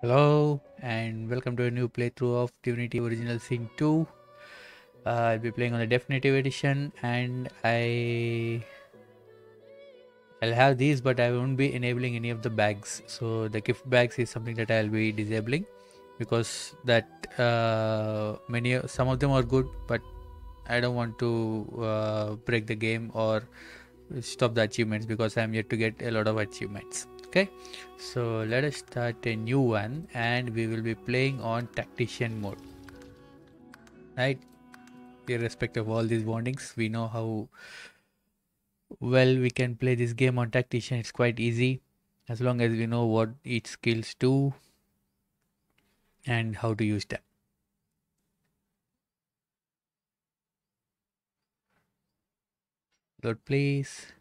Hello and welcome to a new playthrough of Divinity Original Sin 2. I'll be playing on the definitive edition and I'll have these, but I won't be enabling any of the bags. So the gift bags is something that I'll be disabling because that some of them are good, but I don't want to break the game or stop the achievements because I'm yet to get a lot of achievements. Okay, so let us start a new one and we will be playing on Tactician mode, right? Irrespective of all these warnings, we know how well we can play this game on Tactician. It's quite easy as long as we know what each skills do and how to use them. Lord, please.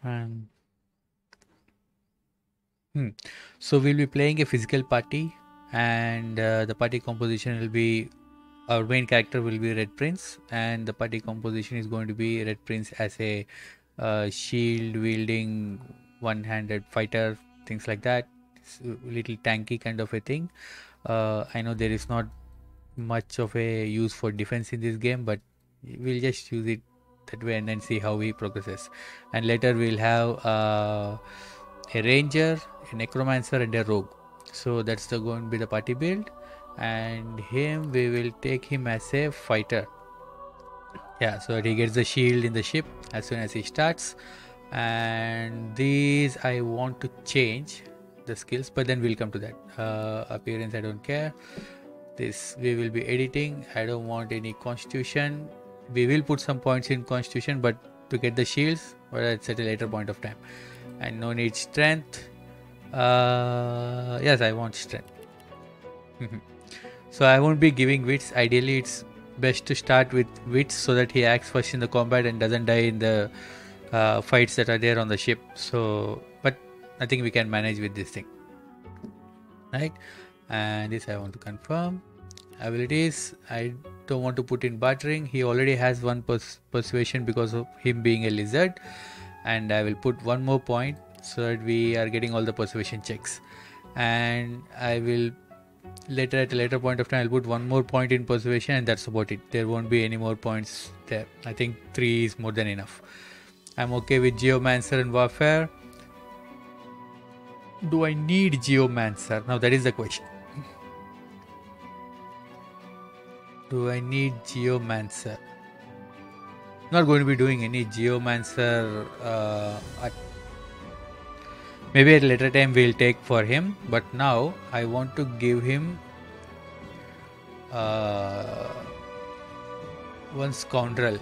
Come on. So we'll be playing a physical party, and the party composition will be our main character will be Red Prince, and the party composition is going to be Red Prince as a shield wielding, one-handed fighter, things like that. It's a little tanky kind of a thing. I know there is not much of a use for defense in this game, but we'll just use it that way and then see how he progresses. And later we'll have a ranger, a necromancer, and a rogue. So that's going to be the party build, and him we will take him as a fighter. Yeah, so that he gets the shield in the ship as soon as he starts. And these I want to change the skills, but then we'll come to that. Appearance I don't care. This we will be editing. I don't want any constitution. We will put some points in constitution, but to get the shields, but that's at a later point of time. And no need strength. Yes, I want strength. So I won't be giving wits. Ideally it's best to start with wits so that he acts first in the combat and doesn't die in the fights that are there on the ship. So but I think we can manage with this thing, right? And this I want to confirm. Abilities I don't want to put in bartering. He already has one persuasion because of him being a lizard, and I will put one more point so that we are getting all the persuasion checks. And I will later at a later point of time I'll put one more point in persuasion, and that's about it. There won't be any more points there. I think 3 is more than enough. I'm okay with Geomancer and Warfare. Do I need Geomancer? Now that is the question. Do I need Geomancer? Not going to be doing any Geomancer maybe at a later time we'll take for him, but now I want to give him one scoundrel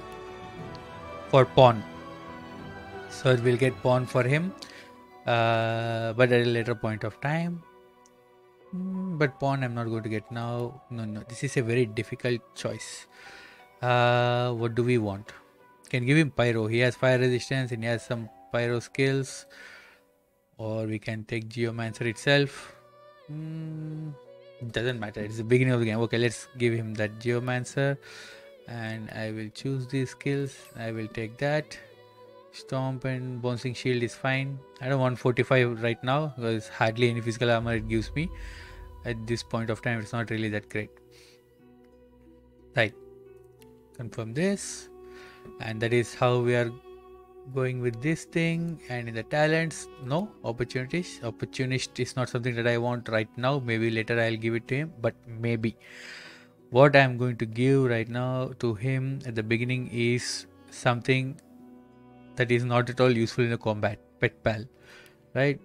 for pawn. So we'll get pawn for him, but at a later point of time. But pawn I'm not going to get now. No, this is a very difficult choice. What do we want? Can give him pyro. He has fire resistance and he has some pyro skills. Or we can take Geomancer itself. Doesn't matter. It's the beginning of the game. Okay, let's give him that Geomancer. And I will choose these skills. I will take that. Stomp and bouncing shield is fine. I don't want 45 right now because hardly any physical armor it gives me. At this point of time, it's not really that great. Right. Confirm this. And that is how we are going with this thing. And in the talents, no opportunities. Opportunist is not something that I want right now. Maybe later I'll give it to him, but maybe what I'm going to give right now to him at the beginning is something that is not at all useful in a combat. Pet pal, right?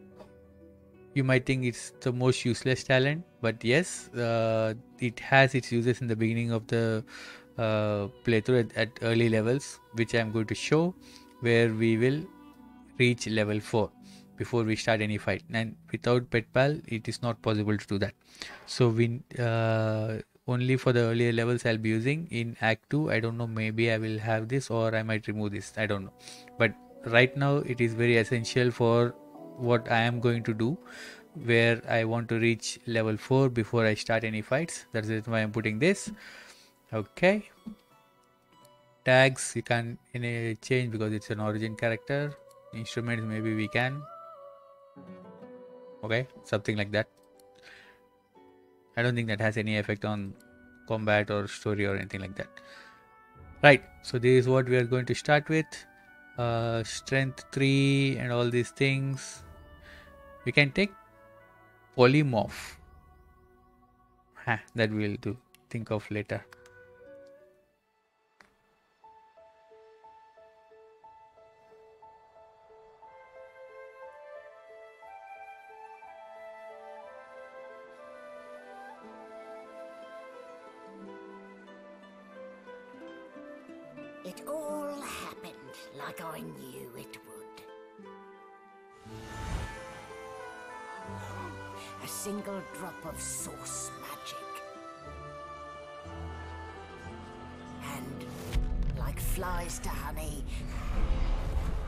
You might think it's the most useless talent, but yes, it has its uses in the beginning of the playthrough at early levels, which I'm going to show, where we will reach level 4 before we start any fight. And without pet pal, it is not possible to do that. So we only for the earlier levels I'll be using in Act 2. I don't know, maybe I will have this or I might remove this. I don't know. But right now it is very essential for what I am going to do, where I want to reach level 4 before I start any fights. That's the reason why I'm putting this. Okay. Tags you can't change because it's an origin character. Instruments maybe we can. Okay, something like that. I don't think that has any effect on combat or story or anything like that. Right, so this is what we are going to start with. Strength 3 and all these things. We can take polymorph. That we'll do. Think of later. It all happened like I knew it would. A single drop of source magic. And, like flies to honey,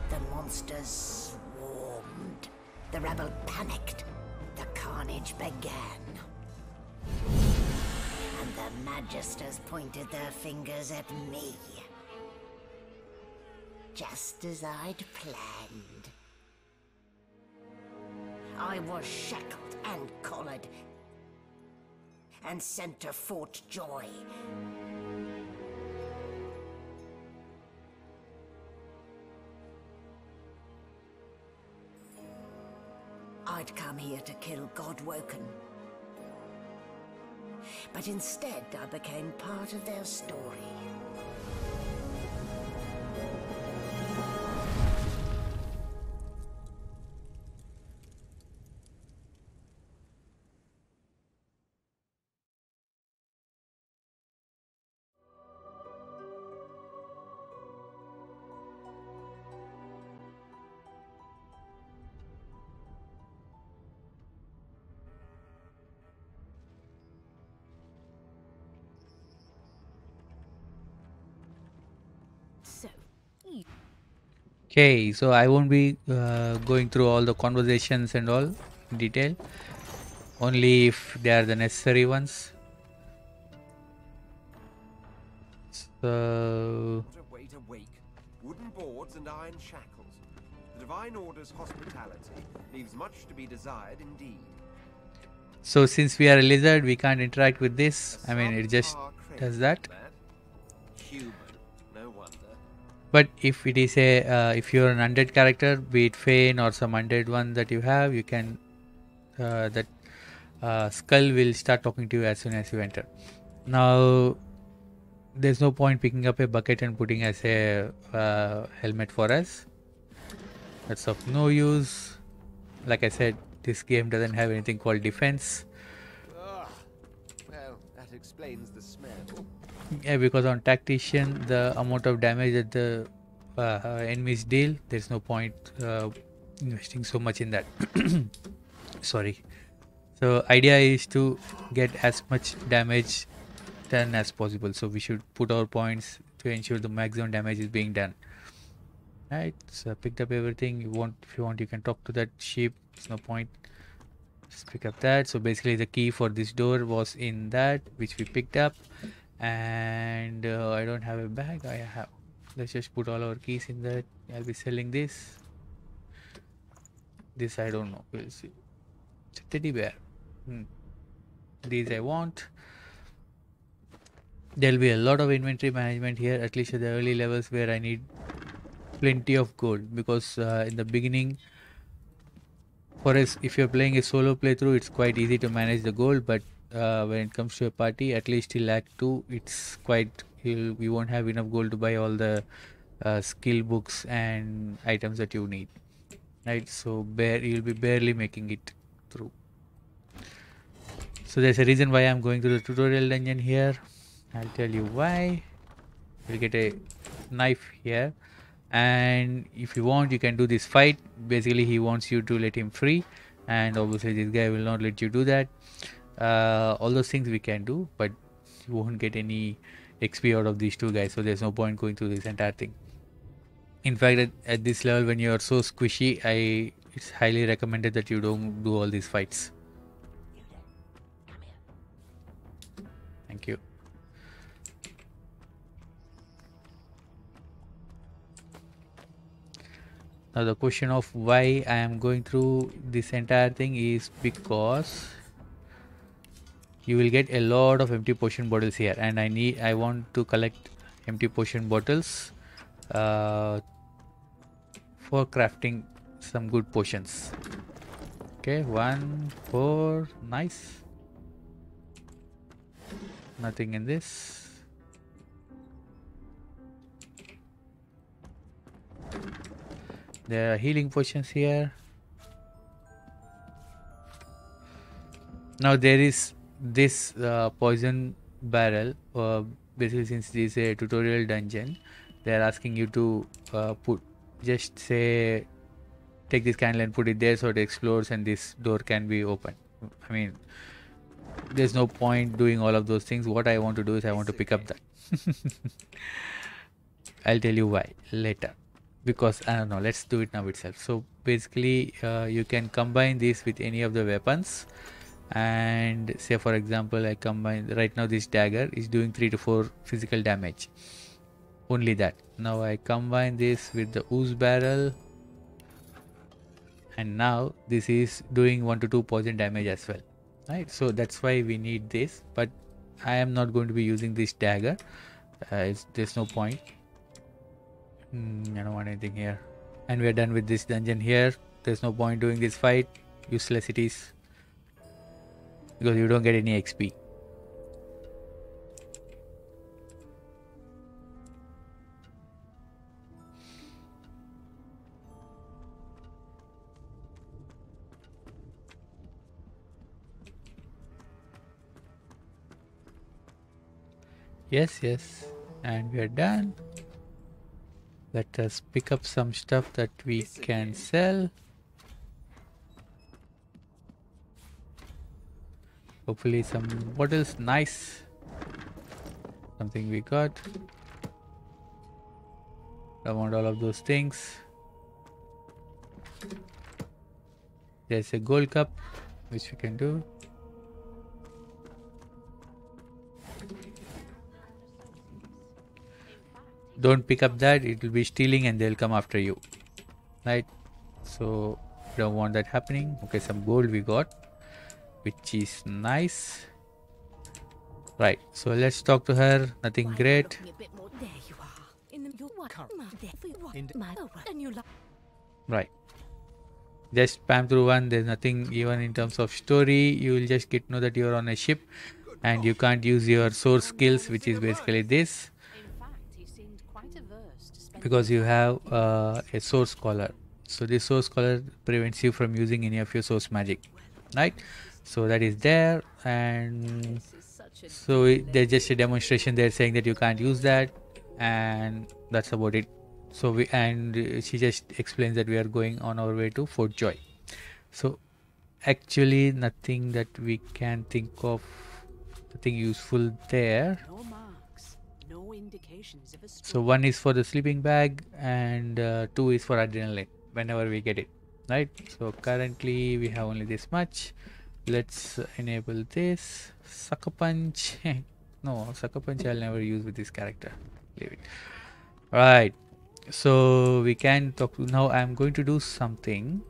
the monsters swarmed. The rebel panicked. The carnage began. And the magisters pointed their fingers at me. Just as I'd planned. I was shackled and collared, and sent to Fort Joy. I'd come here to kill Godwoken. But instead, I became part of their story. Okay, so I won't be going through all the conversations and all in detail, only if they are the necessary ones. So Wait. Wooden boards and iron shackles. The Divine Order's hospitality leaves much to be desired indeed. So since we are a lizard, we can't interact with this. I mean, it just does that. Human, no wonder. But if it is a, if you're an undead character, be it Fane or some undead one that you have, you can, that skull will start talking to you as soon as you enter. Now, there's no point picking up a bucket and putting as a helmet for us. That's of no use. Like I said, this game doesn't have anything called defense. Well, that explains the smell. Yeah, because on Tactician, the amount of damage that the enemies deal, there's no point investing so much in that. Sorry. So idea is to get as much damage done as possible. So we should put our points to ensure the maximum damage is being done. Right, so picked up everything. If you want, you can talk to that sheep. There's no point. Just pick up that. So basically the key for this door was in that, which we picked up. And I don't have a bag. I have. Let's just put all our keys in that. I'll be selling this. This I don't know. We'll see. It's a teddy bear. These I want. There'll be a lot of inventory management here, at least at the early levels where I need plenty of gold, because in the beginning, for us, if you're playing a solo playthrough, it's quite easy to manage the gold, but when it comes to a party, at least till Act 2, it's quite, we won't have enough gold to buy all the skill books and items that you need, right? So you'll be barely making it through. So there's a reason why I'm going to the tutorial dungeon here. I'll tell you why. You'll get a knife here, and if you want, you can do this fight. Basically, he wants you to let him free, and obviously this guy will not let you do that. All those things we can do, but you won't get any XP out of these two guys, so there's no point going through this entire thing. In fact, at this level, when you are so squishy, I it's highly recommended that you don't do all these fights. Thank you. Now the question of why I am going through this entire thing is because you will get a lot of empty potion bottles here, and I want to collect empty potion bottles for crafting some good potions. Okay, 1, 4, nice. Nothing in this. There are healing potions here. Now there is this poison barrel. Basically, since this is a tutorial dungeon, they are asking you to just say, take this candle and put it there so it explodes and this door can be opened. I mean, there's no point doing all of those things. What I want to do is I want to pick up that. I'll tell you why later, because I don't know, let's do it now itself. So basically you can combine this with any of the weapons, and say for example I combine, right now this dagger is doing 3 to 4 physical damage, only that. Now I combine this with the ooze barrel, and now this is doing 1 to 2 poison damage as well, right? So that's why we need this, but I am not going to be using this dagger. There's no point. I don't want anything here, and we are done with this dungeon here. There's no point doing this fight. Useless it is, because you don't get any XP. Yes, and we are done. Let us pick up some stuff that we can sell. Hopefully some bottles. Nice. Something we got. I want all of those things. There's a gold cup which we can do. Don't pick up that, it will be stealing and they'll come after you, right? So don't want that happening. Okay, some gold we got, which is nice. Right, so let's talk to her. Nothing great. Right, just spam through one. There's nothing even in terms of story. You will just get to know that you're on a ship and you can't use your source skills, which is basically this, because you have a source collar. So this source collar prevents you from using any of your source magic, right? So that is there, and so there's just a demonstration there saying that you can't use that, and that's about it. So she just explains that we are going on our way to Fort Joy. So actually nothing that we can think of, nothing useful there. So 1 is for the sleeping bag and 2 is for adrenaline whenever we get it, right? So currently we have only this much. Let's enable this. Sucker punch. No, sucker punch I'll never use with this character. Leave it. Right, so we can talk. Now I'm going to do something,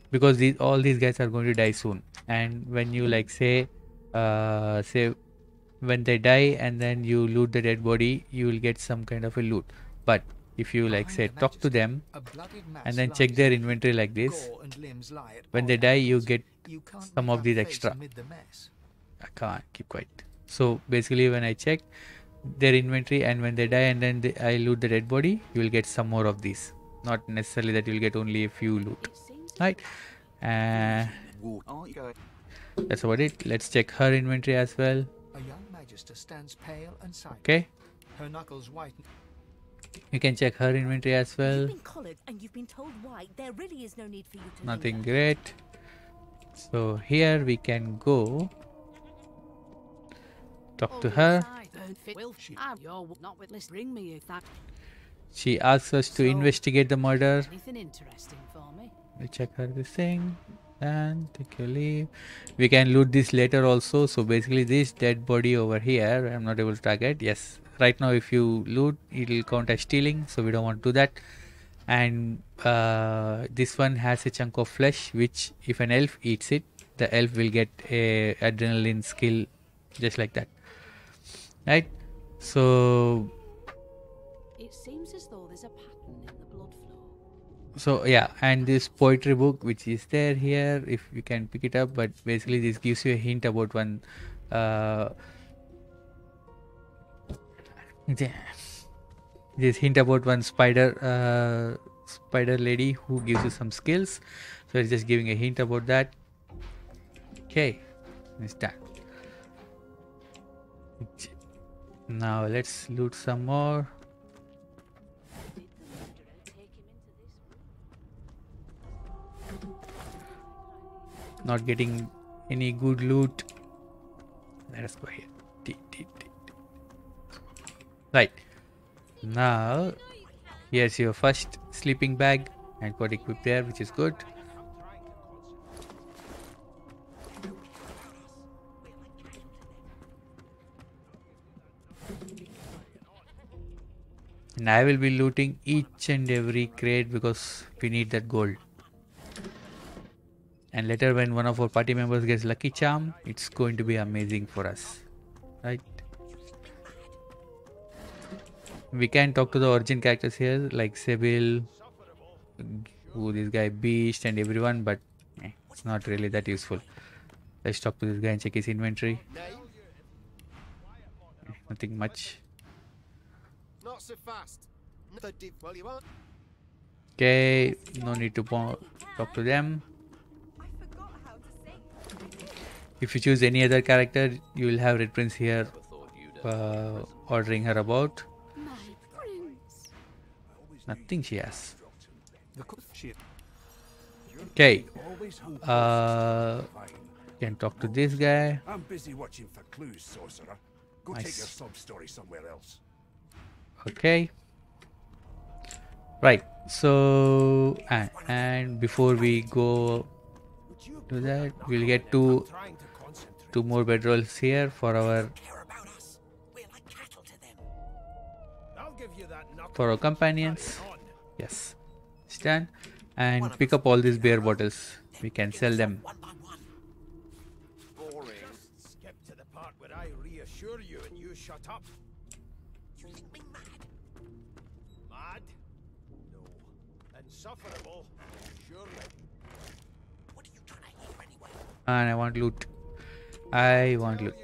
because all these guys are going to die soon, and when you like say when they die and then you loot the dead body, you will get some kind of a loot. But if you like say talk to them and then check their inventory like this, when they die you get some of these extra. I can't keep quiet. So basically when I check their inventory and when they die and then I loot the dead body, you will get some more of these. Not necessarily that you will get only a few loot, right? That's about it. Let's check her inventory as well. Stands pale and silent. Okay, her knuckles whiten. You can check her inventory as well. You've been collared and you've been told why. There really is no need for you to Nothing linger. great. So here we can go talk to her. She asks us to investigate the murder. Anything interesting for me? We check her this thing and take your leave. We can loot this later also. So basically this dead body over here, I'm not able to target. Yes, right now if you loot, it will count as stealing, so we don't want to do that. And this one has a chunk of flesh, which if an elf eats it, the elf will get a adrenaline skill just like that, right? So It seems as though there's a pattern in the blood flow. so yeah, and this poetry book which is there here, if you can pick it up, but basically this gives you a hint about one this hint about one spider lady who gives you some skills. So it's just giving a hint about that. Okay, it's done. Now let's loot some more. Not getting any good loot. Let us go here. Right. Now, here's your first sleeping bag and got equipped there, which is good. And I will be looting each and every crate because we need that gold. And later when one of our party members gets lucky charm, it's going to be amazing for us, right? We can talk to the origin characters here like Sybil, who this guy Beast and everyone, but it's not really that useful. Let's talk to this guy and check his inventory. Nothing much. Not so fast. Well, you won't. Okay, no need to talk to them. If you choose any other character, you will have Red Prince here ordering her about. My prince. Nothing she has. Okay. Can talk to this guy. I'm busy watching for clues, sorcerer. Go take your Nice. sub story somewhere else. Okay. Right. So and before we go to that, we'll get two more bedrolls here for our companions. Yes, it's done. And pick up all these beer bottles. We can sell them. Skip to the part where I reassure you and you shut up. You think me mad? Mad? No. Insufferable? Surely. What are you trying to hear anyway? And I want loot. I want loot.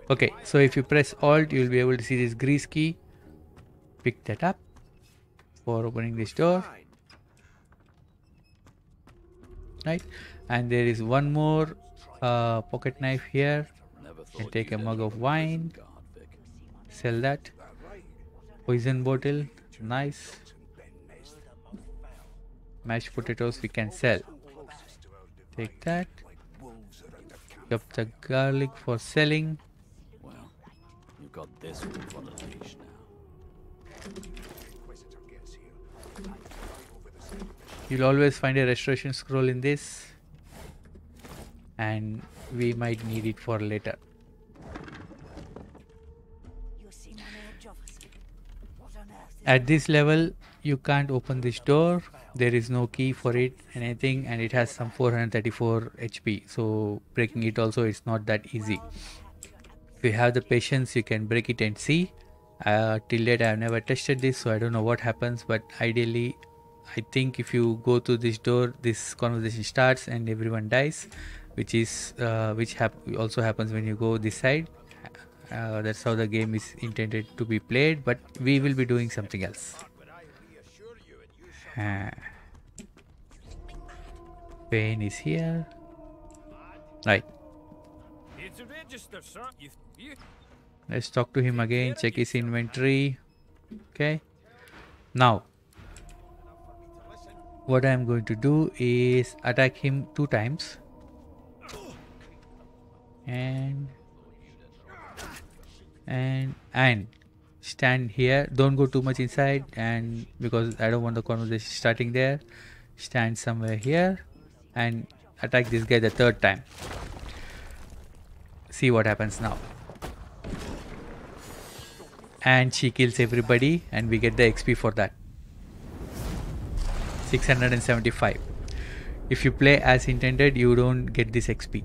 Okay, so if you press Alt, you will be able to see this grease key. Pick that up for opening this door. Right, and there is one more pocket knife here. And take a mug of wine. Sell that. Poison bottle. Nice. Mashed potatoes we can sell. Take that. Pick up the garlic for selling. Well, you've got this one for the leash now. You'll always find a restoration scroll in this, and we might need it for later. At this level, you can't open this door. There is no key for it, anything, and it has some 434 HP. So breaking it also is not that easy. If you have the patience, you can break it and see. Till date, I have never tested this, so I don't know what happens. But ideally, I think if you go to this door, this conversation starts and everyone dies, which also happens when you go this side. That's how the game is intended to be played, but we will be doing something else. Pain is here. Right. It's a register, sir. Let's talk to him again, check his inventory. Okay. Now, what I am going to do is attack him 2 times. And stand here, don't go too much inside, and because I don't want the conversation starting there, stand somewhere here and attack this guy the third time. See what happens now. And she kills everybody and we get the XP for that. 675. If you play as intended, you don't get this XP.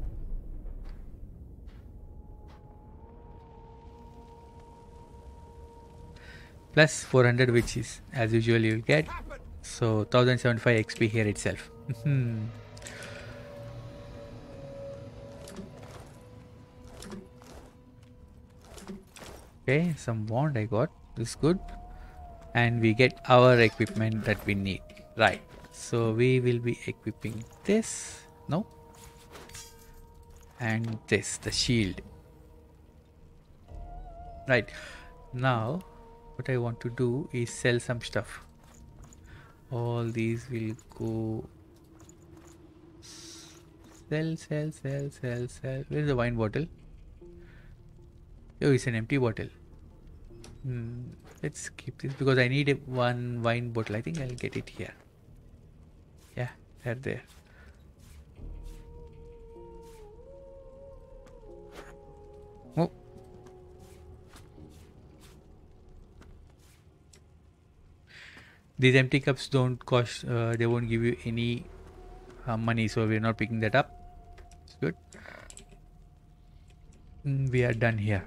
Plus 400, which is as usual you'll get. So 1075 XP here itself. Okay, some wand I got. This is good. And we get our equipment that we need. Right. So we will be equipping this. No. And this, the shield. Right. Now, what I want to do is sell some stuff. All these will go. Sell. Where's the wine bottle? Oh, it's an empty bottle. Let's keep this because I need one wine bottle. I think I'll get it here. Yeah, there. Oh. These empty cups don't cost, they won't give you any money, so we're not picking that up. It's good. We are done here.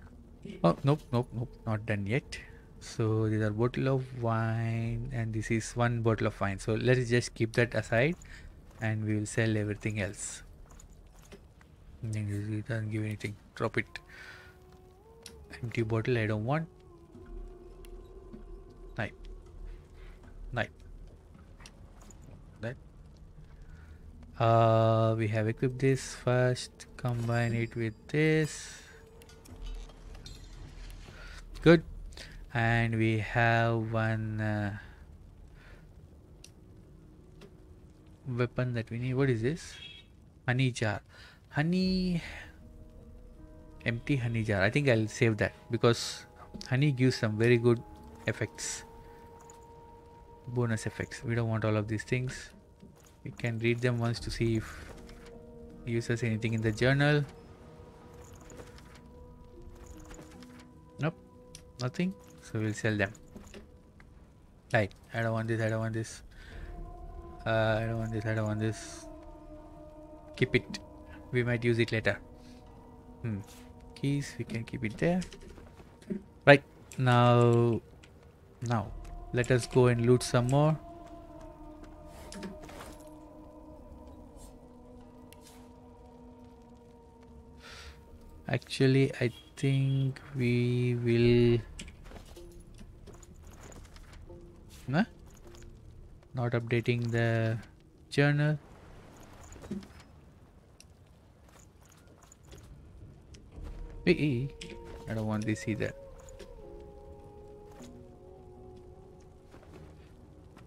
Oh, nope, not done yet. So these are bottle of wine and this is one bottle of wine. So let's just keep that aside and we will sell everything else. It doesn't give anything. Drop it. Empty bottle I don't want. Knife. That. We have equipped this first. Combine it with this. Good. And we have one weapon that we need. What is this? Honey jar. Honey. Empty honey jar. I think I'll save that because honey gives some very good effects. Bonus effects. We don't want all of these things. We can read them once to see if it uses anything in the journal. Nope. Nothing. So we'll sell them. Right. I don't want this. I don't want this. I don't want this. Keep it. We might use it later. Keys. We can keep it there. Right. Now. Let us go and loot some more. Actually, I think we will. Not updating the journal. I don't want this either.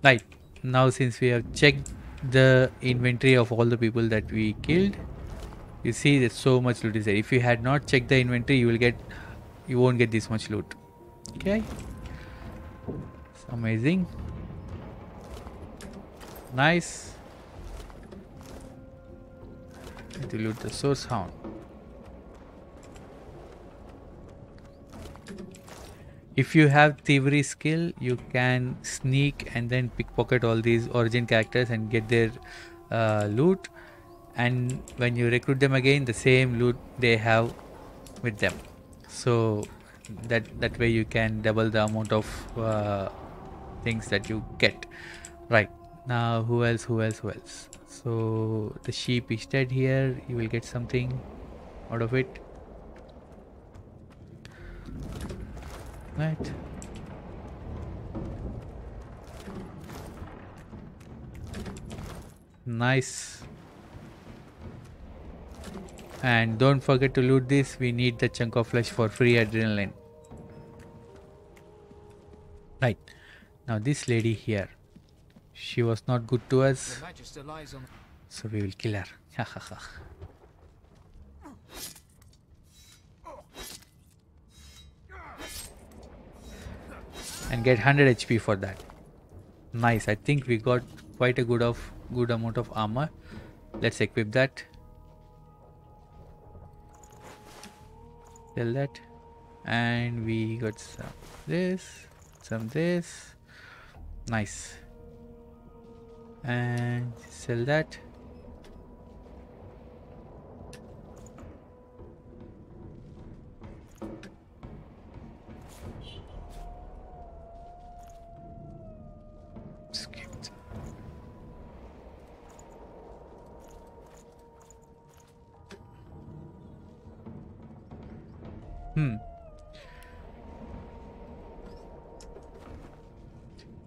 Right. Now since we have checked the inventory of all the people that we killed, you see there's so much loot is there. If you had not checked the inventory, you won't get this much loot. Okay. It's amazing. Nice. Need to loot the source hound. If you have thievery skill, you can sneak and then pickpocket all these origin characters and get their loot. And when you recruit them again, the same loot they have with them. So that way you can double the amount of things that you get. Right. Now who else? So the sheep is dead here. You will get something out of it. Right. Nice. And don't forget to loot this. We need the chunk of flesh for free adrenaline. Right. Now this lady here, she was not good to us, so we will kill her. and get 100 HP for that. Nice. I think we got quite a good amount of armor. Let's equip that. Sell that. And we got some this. Nice. And sell that. Skipped.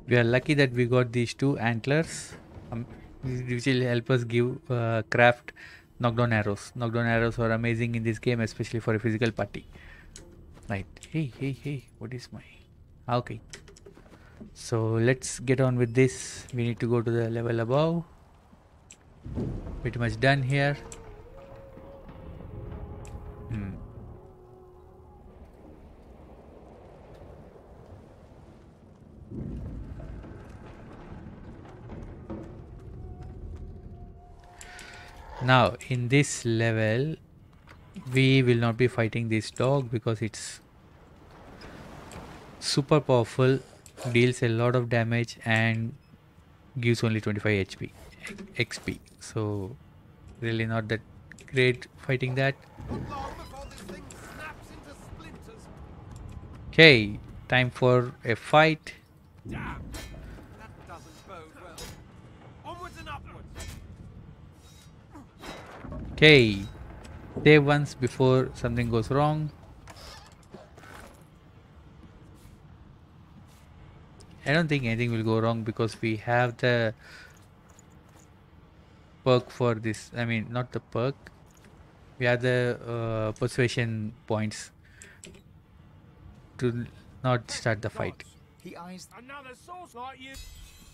We are lucky that we got these two antlers, which will help us give craft knockdown arrows. Knockdown arrows are amazing in this game, especially for a physical party. Right. Hey. What is my... Okay. So let's get on with this. We need to go to the level above. Pretty much done here. Now in this level we will not be fighting this dog because it's super powerful, deals a lot of damage and gives only 25 XP. So really not that great fighting that. Okay, time for a fight. Damn! That doesn't bode well. Onwards and upwards! Okay, save once before something goes wrong. I don't think anything will go wrong because we have the perk for this. I mean, not the perk. We have the persuasion points to not start the fight. He eyes Another source like you.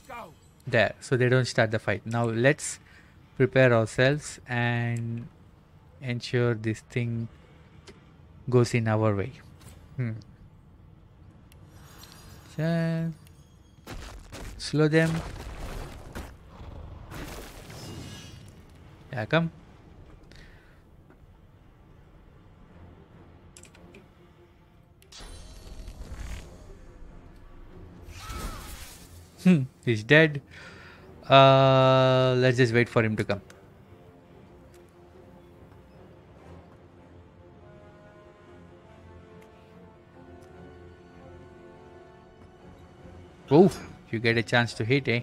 Go. There, so they don't start the fight. Now let's prepare ourselves and ensure this thing goes in our way. So, slow them. Yeah, come. He's dead. Let's just wait for him to come. Oh, you get a chance to hit, eh?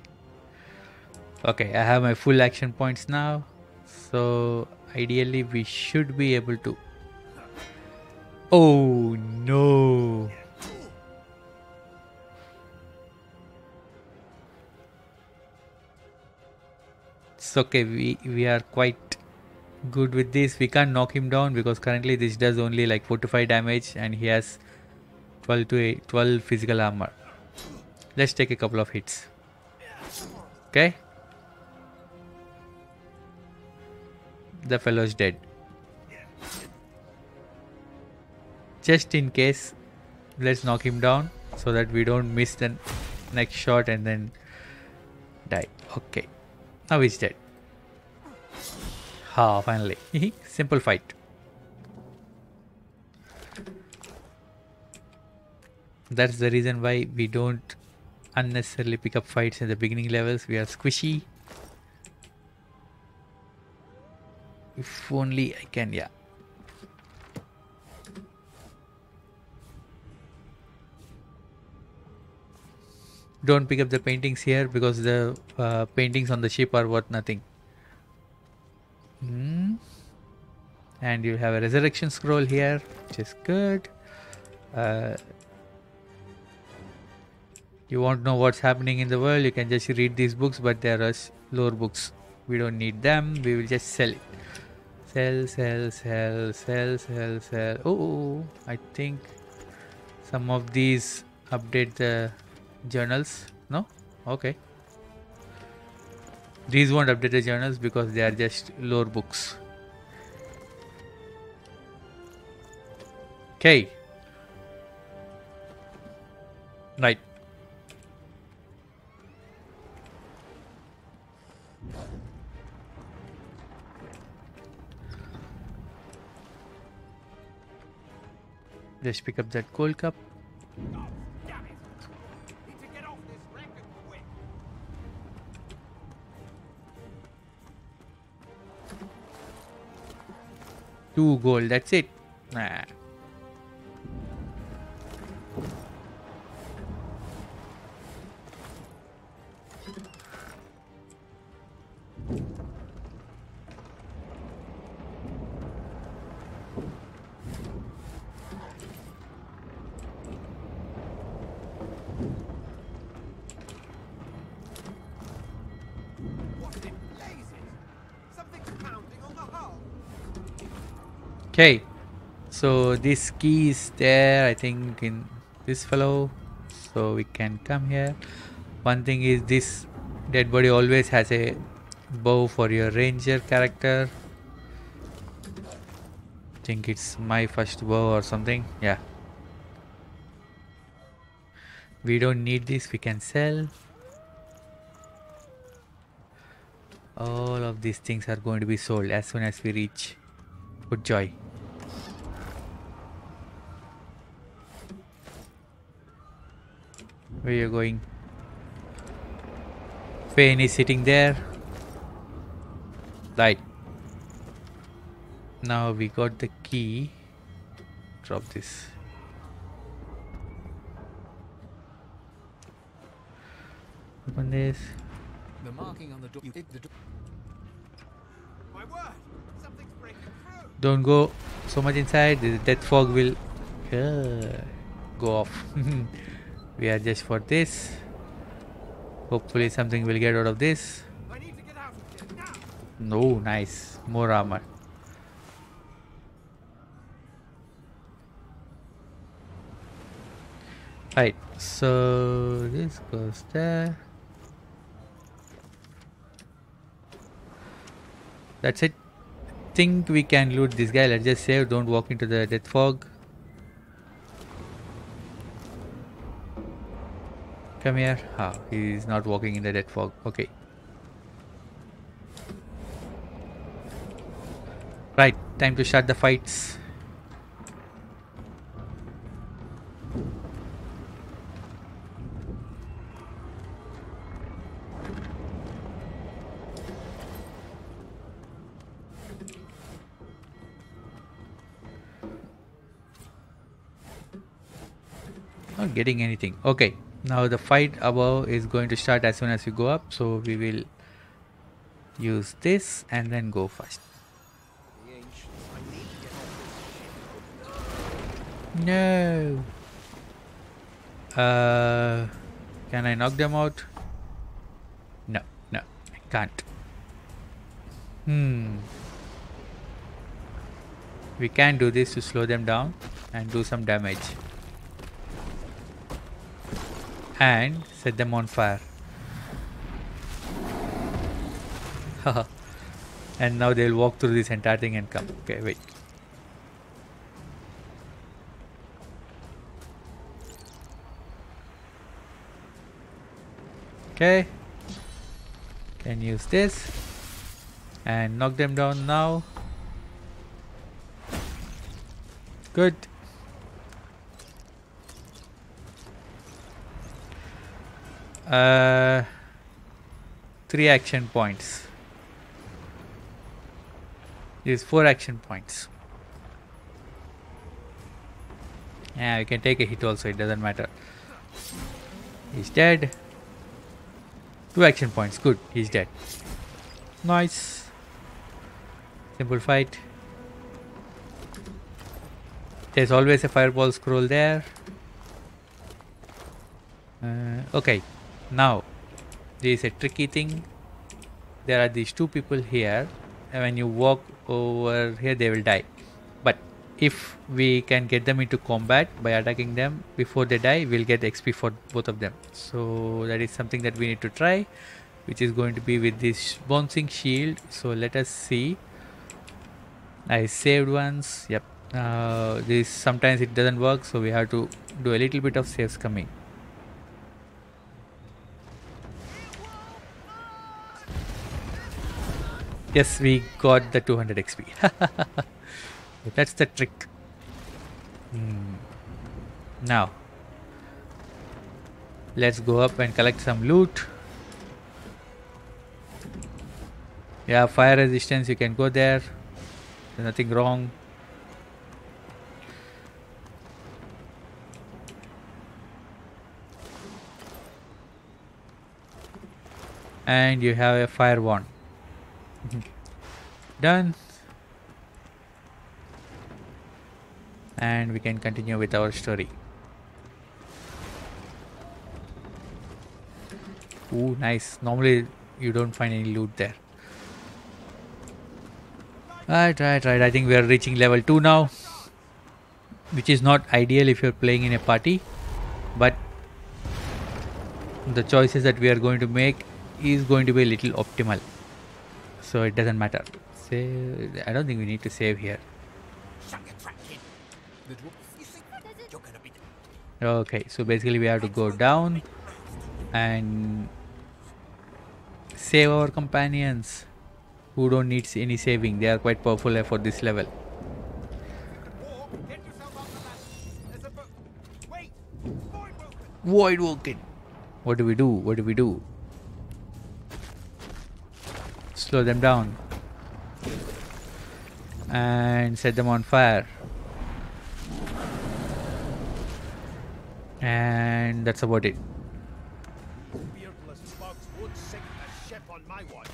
Okay, I have my full action points now. So ideally we should be able to... Oh no! It's okay, we are quite good with this. We can't knock him down because currently this does only like 4 to 5 damage and he has 12 physical armor. Let's take a couple of hits. Okay. The fellow is dead. Just in case, let's knock him down so that we don't miss the next shot and then die. Okay. Now he's dead. Ha, finally. Simple fight. That's the reason why we don't unnecessarily pick up fights in the beginning levels. We are squishy. If only I can, yeah. Don't pick up the paintings here because the paintings on the ship are worth nothing. And you have a resurrection scroll here, which is good. You won't know what's happening in the world. You can just read these books, but they are lore books. We don't need them. We will just sell it. Sell. Oh, I think some of these update the journals. No? Okay. These won't update the journals because they are just lore books. Okay. Right. Just pick up that gold cup. Oh, damn it! Need to get off this wreck and quick. 2 gold, that's it. Nah. What in blazes? Something's pounding on the hull. Okay, so this key is there, I think, in this fellow, so we can come here. One thing is, this dead body always has a bow for your ranger character. I think it's my first bow or something. Yeah, we don't need this, we can sell. All of these things are going to be sold as soon as we reach Good Joy. Where you going? Fane is sitting there. Right. Now we got the key. Drop this. Open this. The marking on the door. My word! Something's breaking through. Don't go so much inside. The death fog will go off. We are just for this. Hopefully something will get out of this. I need to get out of here now. No, nice. More armor. Right, so this goes there. That's it. Think we can loot this guy. Let's just save. Don't walk into the death fog. Come here. Ah, he is not walking in the death fog. Okay. Right, time to start the fights. Not getting anything. Okay, now the fight above is going to start as soon as we go up, so we will use this and then go first. The ancients, I need to get off this ship. No. Can I knock them out? No, no, I can't. We can do this to slow them down and do some damage. And set them on fire. And now they'll walk through this entire thing and come. Okay, wait. Okay. Can use this and knock them down now. Good. Three action points. These 4 action points. Yeah, you can take a hit also, it doesn't matter. He's dead. 2 action points, good, he's dead. Nice. Simple fight. There's always a fireball scroll there. Okay, now there is a tricky thing. There are these 2 people here, and when you walk over here they will die. But if we can get them into combat by attacking them before they die, we'll get XP for both of them. So that is something that we need to try, which is going to be with this bouncing shield. So let us see. I saved once. Yep. This sometimes it doesn't work, so we have to do a little bit of saves coming. Yes, we got the 200 XP. That's the trick. Now, let's go up and collect some loot. Yeah, fire resistance, you can go there. There's nothing wrong. And you have a fire wand. Done. And we can continue with our story. Ooh, nice. Normally you don't find any loot there. Right. I think we are reaching level 2 now, which is not ideal if you're playing in a party, but the choices that we are going to make is going to be a little optimal, so it doesn't matter. Save. I don't think we need to save here. Okay, so basically we have to go down and save our companions who don't need any saving. They are quite powerful for this level. Void Woken. What do we do? What do we do? Slow them down and set them on fire. And that's about it. Beardless slugs won't sink a ship on my watch.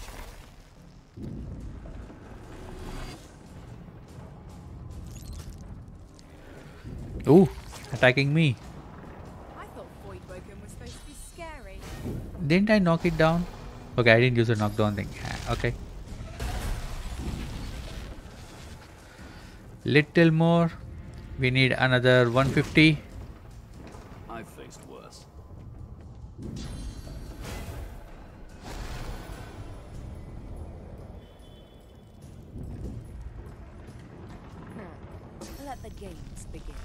Ooh, attacking me. I thought Void Woken was supposed to be scary. Didn't I knock it down? Okay, I didn't use a knockdown thing. Okay. Little more. We need another 150. I've faced worse. Let the games begin.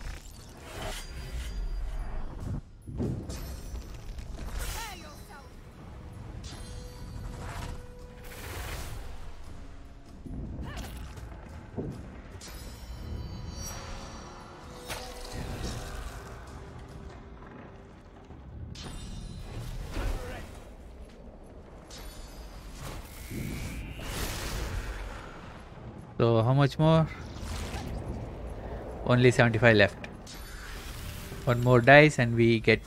Prepare yourself. So how much more? Only 75 left. One more dice and we get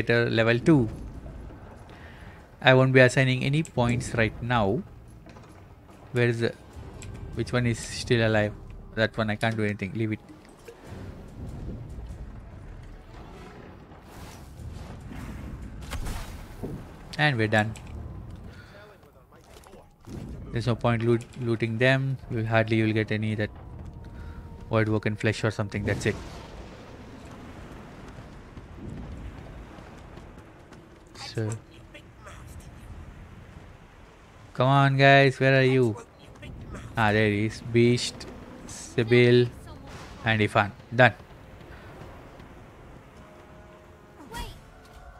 a level 2. I won't be assigning any points right now. Where is the... Which one is still alive? That one I can't do anything. Leave it. And we're done. There's no point looting them. You'll get any that void woken flesh or something. That's it. So come on guys, where are you? Ah, there he is. Beast, Sibyl and Ifan. Done. Wait!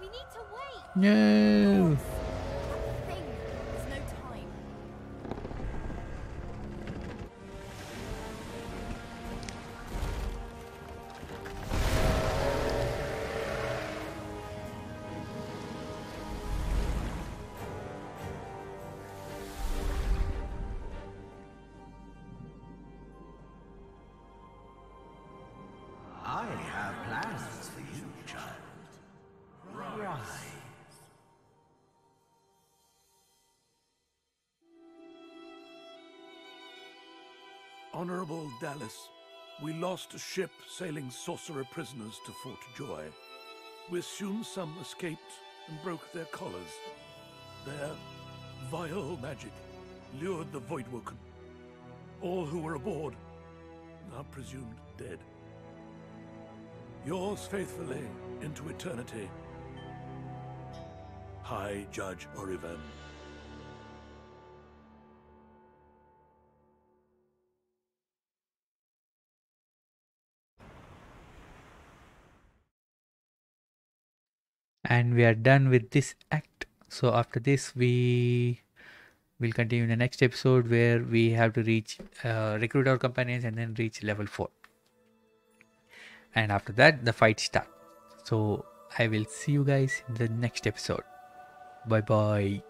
We need to wait! No. That thing! There's no time. I have plans for you, child. Rise. Honorable Dallas, we lost a ship sailing sorcerer prisoners to Fort Joy. We assume some escaped and broke their collars. Their vile magic lured the Voidwoken. All who were aboard are presumed dead. Yours faithfully into eternity, High Judge Oriven. And we are done with this act. So after this we We'll continue in the next episode where we have to reach recruit our companions and then reach level 4. And after that, the fight starts. So I will see you guys in the next episode. Bye bye.